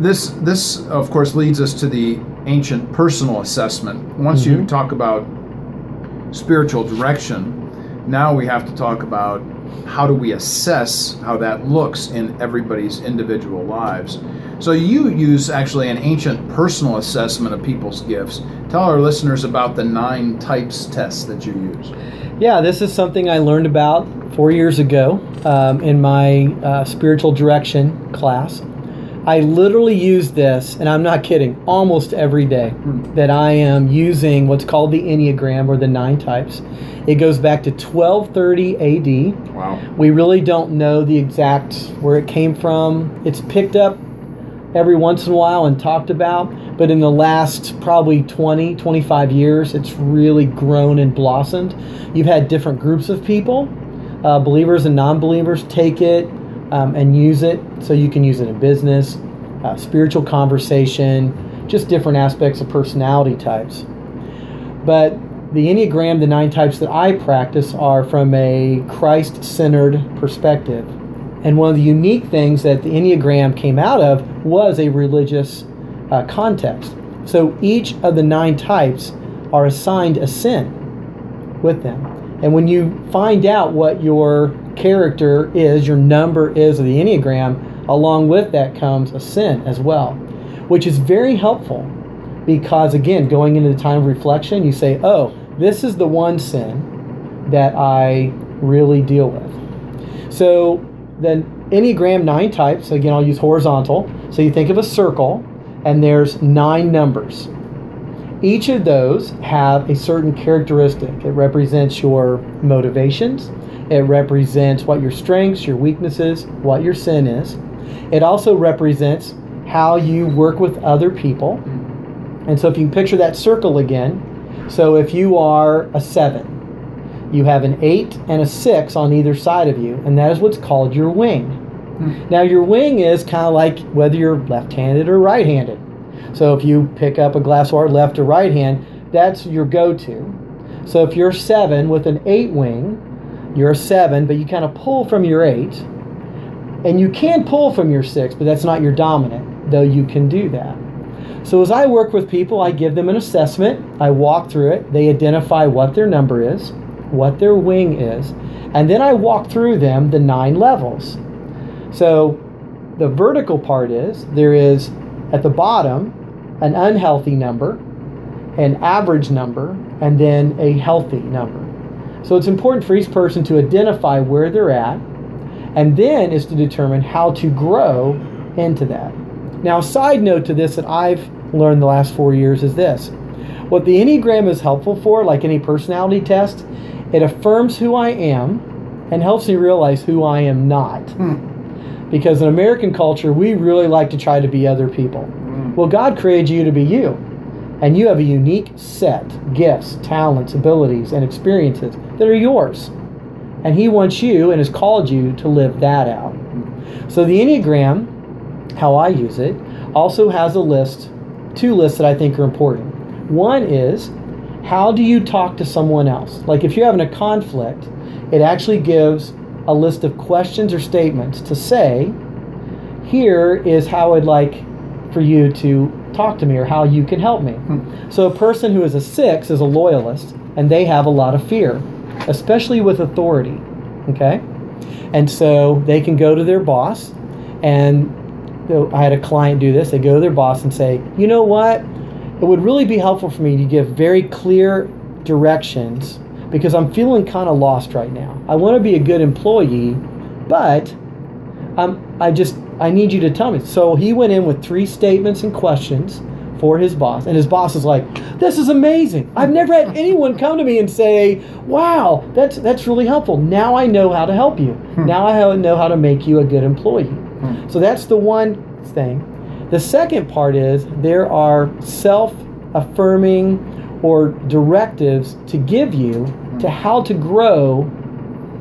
This of course leads us to the ancient personal assessment. Once you talk about spiritual direction, now we have to talk about how do we assess how that looks in everybody's individual lives. So you use actually an ancient personal assessment of people's gifts. Tell our listeners about the 9 types test that you use. Yeah, this is something I learned about 4 years ago in my spiritual direction class. I literally use this, and I'm not kidding, almost every day that I am using what's called the Enneagram, or the 9 types. It goes back to 1230 AD. Wow. We really don't know the exact where it came from. It's picked up every once in a while and talked about, but in the last probably 20, 25 years, it's really grown and blossomed. You've had different groups of people, believers and non-believers, take it and use it. So you can use it in business, spiritual conversation, just different aspects of personality types. But the Enneagram, the 9 types that I practice, are from a Christ-centered perspective. And one of the unique things that the Enneagram came out of was a religious context. So each of the 9 types are assigned a sin with them. And when you find out what your character is, your number is of the Enneagram, along with that comes a sin as well, which is very helpful because, again, going into the time of reflection, you say, oh, this is the one sin that I really deal with. So the Enneagram 9 types, again, I'll use horizontal. So you think of a circle, and there's 9 numbers. Each of those have a certain characteristic. It represents your motivations. It represents what your strengths, your weaknesses, what your sin is. It also represents how you work with other people. And so if you can picture that circle again, so if you are a 7, you have an 8 and a 6 on either side of you, and that is what's called your wing. Now your wing is kind of like whether you're left-handed or right-handed. So if you pick up a glass of water left or right hand, that's your go-to. So if you're 7 with an 8 wing, you're a 7, but you kind of pull from your 8. And you can pull from your 6, but that's not your dominant, though you can do that. So as I work with people, I give them an assessment. I walk through it. They identify what their number is, what their wing is, and then I walk through them the 9 levels. So the vertical part is, there is at the bottom an unhealthy number, an average number, and then a healthy number. So it's important for each person to identify where they're at, and then is to determine how to grow into that. Now, a side note to this that I've learned the last 4 years is this. What the Enneagram is helpful for, like any personality test, it affirms who I am and helps me realize who I am not. Because in American culture, we really like to try to be other people. Well, God created you to be you. And you have a unique set, gifts, talents, abilities, and experiences that are yours. And He wants you and has called you to live that out. So the Enneagram, how I use it, also has a list, 2 lists that I think are important. One is, how do you talk to someone else? Like if you're having a conflict, it actually gives a list of questions or statements to say, here is how I'd like for you to talk to me, or how you can help me. So a person who is a 6 is a loyalist, and they have a lot of fear, especially with authority, okay? And so they can go to their boss, and I had a client do this. They go to their boss and say, you know what? It would really be helpful for me to give very clear directions because I'm feeling kind of lost right now. I want to be a good employee, but I need you to tell me. So he went in with 3 statements and questions for his boss, and his boss is like, this is amazing. I've never had anyone come to me and say, wow, that's really helpful. Now I know how to help you. Now I know how to make you a good employee. So that's the one thing. The second part is there are self-affirming or directives to give you to how to grow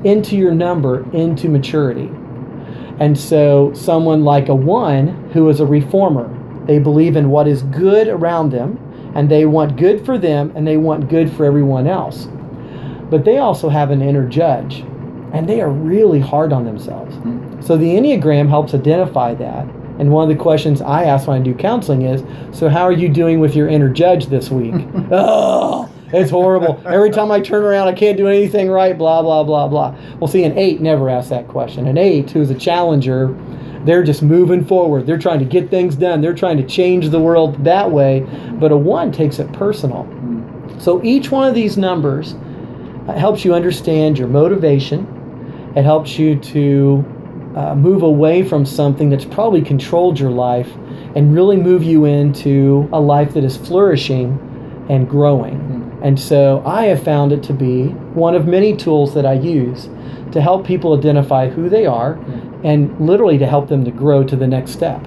into your number, into maturity. And so someone like a 1 who is a reformer, they believe in what is good around them, and they want good for them, and they want good for everyone else. But they also have an inner judge, and they are really hard on themselves. So the Enneagram helps identify that And one of the questions I ask when I do counseling is, so how are you doing with your inner judge this week? Oh, it's horrible. Every time I turn around, I can't do anything right, blah, blah, blah, blah. Well, see, an 8 never asks that question. An 8, who's a challenger, they're just moving forward. They're trying to get things done. They're trying to change the world that way. But a 1 takes it personal. So each one of these numbers helps you understand your motivation. It helps you to move away from something that's probably controlled your life and really move you into a life that is flourishing and growing. And so I have found it to be one of many tools that I use to help people identify who they are and literally to help them to grow to the next step.